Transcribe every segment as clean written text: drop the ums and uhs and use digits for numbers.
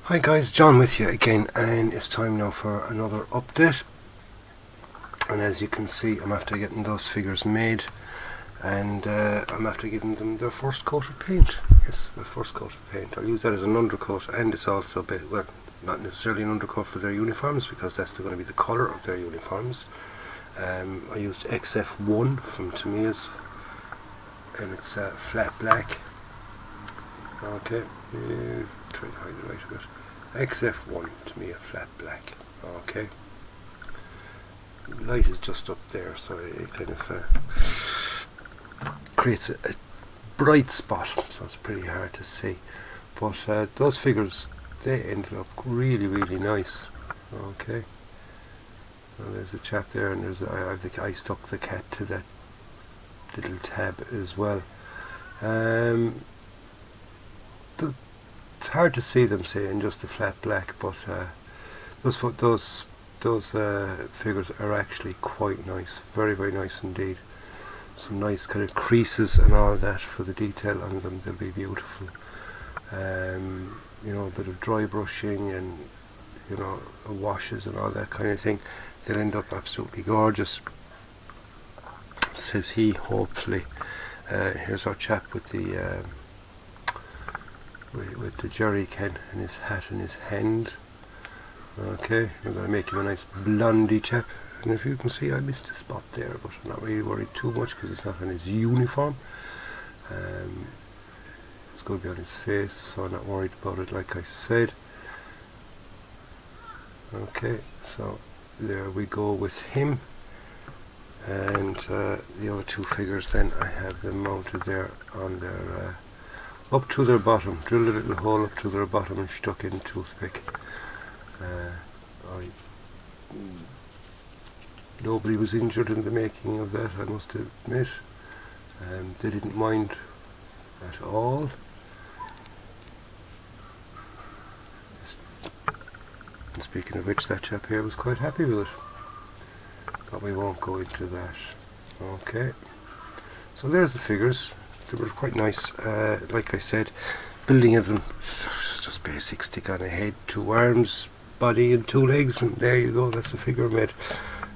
Hi guys, John with you again, and it's time now for another update. And as you can see, I'm after getting those figures made, and I'm after giving them their first coat of paint. Yes, their first coat of paint. I'll use that as an undercoat, and it's also well, not necessarily an undercoat for their uniforms, because that's going to be the colour of their uniforms. I used XF1 from Tamiya's, and it's flat black. Okay, try to hide the right a bit. XF1 to me, a flat black. Okay, light is just up there, so it kind of creates a bright spot, so it's pretty hard to see. But those figures, they ended up really nice. Okay, well, there's a chap there, and I stuck the cat to that little tab as well. It's hard to see them, say, in just the flat black, but those figures are actually quite nice, very nice indeed. Some nice kind of creases and all that for the detail on them. They'll be beautiful. You know, a bit of dry brushing and, you know, washes and all that kind of thing. They'll end up absolutely gorgeous, says he, hopefully. Here's our chap with the jerry can and his hat in his hand. Okay, we're going to make him a nice blondie chap, and if you can see, I missed a spot there, but I'm not really worried too much because it's not on his uniform. It's going to be on his face, so I'm not worried about it, like I said. Okay, so there we go with him, and the other two figures then, I have them mounted there on their up to their bottom, drilled a little hole up to their bottom and stuck in toothpick. Nobody was injured in the making of that, I must admit. They didn't mind at all. And speaking of which, that chap here was quite happy with it, but we won't go into that. Okay, so there's the figures. They were quite nice. Like I said, building of them, just basic, stick on a head, 2 arms, body and 2 legs, and there you go, that's the figure made.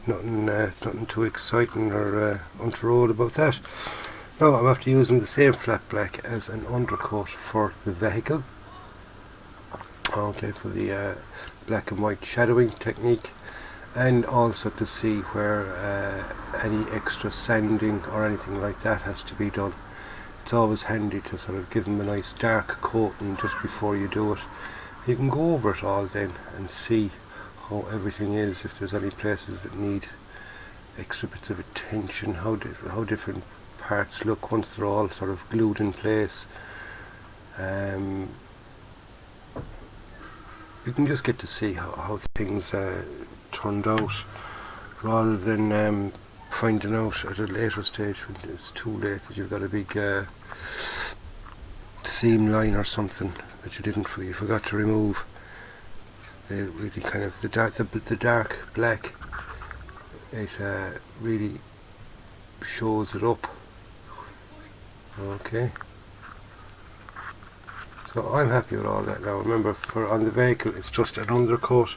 Nothing too exciting or untoward about that. Now I'm after using the same flat black as an undercoat for the vehicle. Okay, for the black and white shadowing technique, and also to see where any extra sanding or anything like that has to be done. It's always handy to sort of give them a nice dark coating just before you do it. You can go over it all then and see how everything is, if there's any places that need extra bits of attention, how different parts look once they're all sort of glued in place. You can just get to see how things turned out, rather than finding out at a later stage when it's too late that you've got a big seam line or something that you forgot to remove. They really kind of the dark black, it really shows it up. Okay, so I'm happy with all that now. Remember, on the vehicle it's just an undercoat,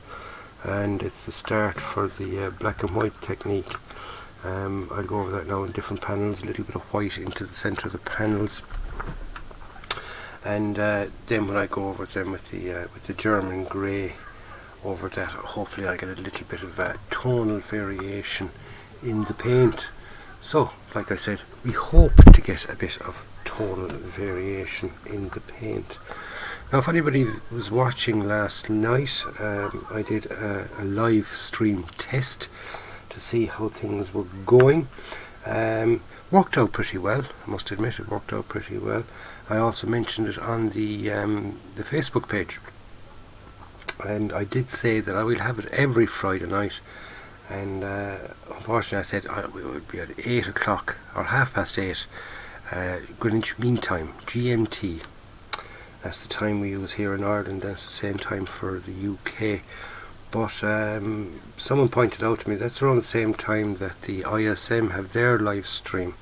and it's the start for the black and white technique. I'll go over that now in different panels, a little bit of white into the centre of the panels, and then when I go over them with the German grey over that, hopefully I'll get a little bit of tonal variation in the paint. So, like I said, we hope to get a bit of tonal variation in the paint. Now, if anybody was watching last night, I did a live stream test to see how things were going. Worked out pretty well, I must admit, it worked out pretty well. I also mentioned it on the Facebook page, and I did say that I will have it every Friday night, and unfortunately I said we would be at 8 o'clock or 8:30 Greenwich Mean Time, GMT. That's the time we use here in Ireland, that's the same time for the UK. But someone pointed out to me that's around the same time that the ICM have their live stream.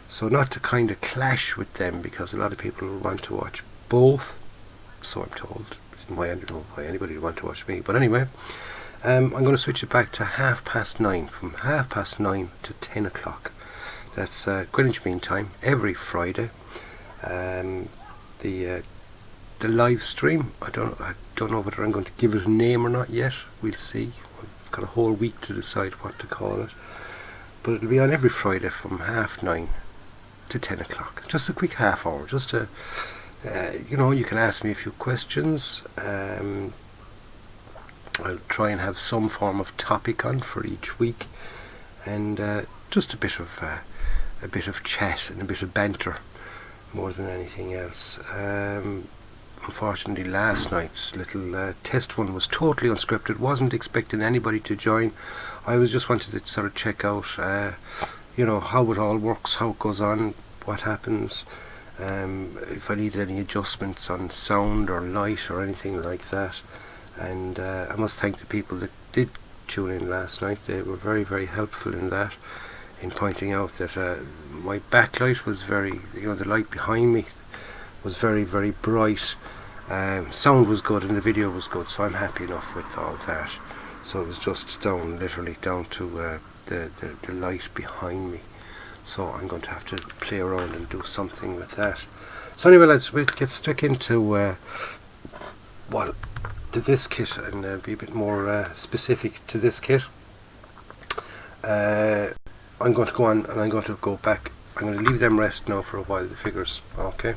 So not to kind of clash with them, because a lot of people want to watch both, so I'm told. why, I don't know why anybody would want to watch me. But anyway, I'm going to switch it back to 9:30, from 9:30 to 10 o'clock. That's Greenwich Mean Time, every Friday. The live stream, I don't know whether I'm going to give it a name or not yet. We'll see. I've got a whole week to decide what to call it. But it'll be on every Friday from 9:30 to 10 o'clock. Just a quick half hour, just to, you can ask me a few questions. I'll try and have some form of topic on for each week, and just a bit of chat and a bit of banter more than anything else. Unfortunately, last night's little test one was totally unscripted. Wasn't expecting anybody to join. I was just wanted to sort of check out, how it all works, how it goes on, what happens, if I needed any adjustments on sound or light or anything like that. And I must thank the people that did tune in last night. They were very, very helpful in that, in pointing out that my backlight was very, the light behind me was very, very bright. Sound was good and the video was good, so I'm happy enough with all that. So it was just literally down to the light behind me. So I'm going to have to play around and do something with that. So anyway, we'll get stuck into to this kit and be a bit more specific to this kit. I'm going to go on and I'm going to go back. I'm going to leave them rest now for a while, the figures, okay?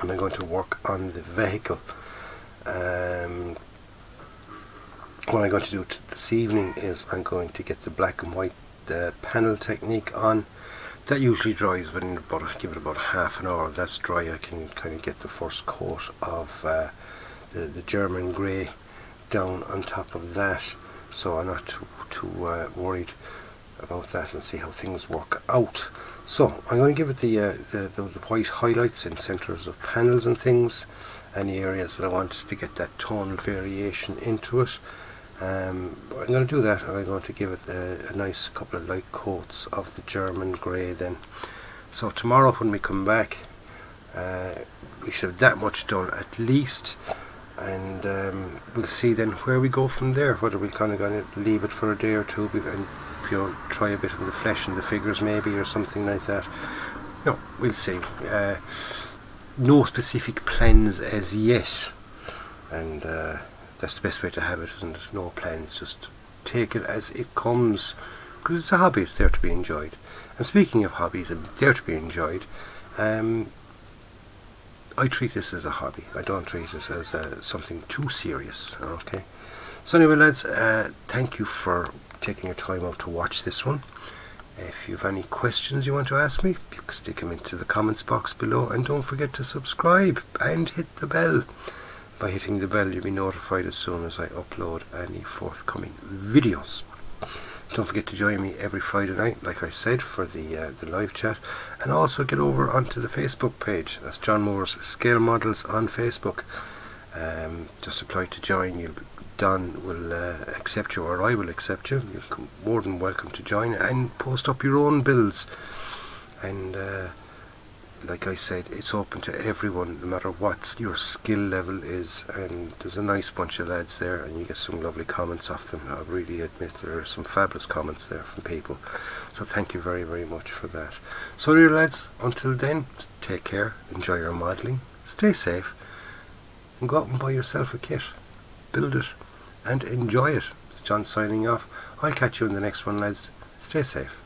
And I'm going to work on the vehicle. What I'm going to do this evening is I'm going to get the black and white panel technique on. That usually dries within give it about half an hour. That's dry. I can kind of get the first coat of the German grey down on top of that, so I'm not too worried about that, and see how things work out. So I'm going to give it the white highlights in centres of panels and things, and the areas that I want to get that tonal variation into it. I'm going to do that, and I'm going to give it a nice couple of light coats of the German grey then. So tomorrow when we come back, we should have that much done at least, and we'll see then where we go from there, whether we're kind of going to leave it for a day or two and try a bit in the flesh and the figures maybe, or something like that. We'll see. No specific plans as yet, and that's the best way to have it, isn't it? No plans, just take it as it comes, because it's a hobby. It's there to be enjoyed. And speaking of hobbies and there to be enjoyed, I treat this as a hobby. I don't treat it as something too serious. Okay. So anyway, lads, thank you for taking your time out to watch this one. If you have any questions you want to ask me, you can stick them into the comments box below, and don't forget to subscribe and hit the bell. By hitting the bell, you'll be notified as soon as I upload any forthcoming videos. Don't forget to join me every Friday night, like I said, for the live chat, and also get over onto the Facebook page. That's John Moore's Scale Models on Facebook. Just apply to join. Don will accept you, or I will accept you. You're more than welcome to join and post up your own builds. And like I said, it's open to everyone, no matter what your skill level is. And there's a nice bunch of lads there, and you get some lovely comments off them. I really admit there are some fabulous comments there from people. So thank you very, very much for that. So dear lads, until then, take care, enjoy your modelling, stay safe, and go out and buy yourself a kit. Build it and enjoy it. It's John signing off. I'll catch you in the next one, lads. Stay safe.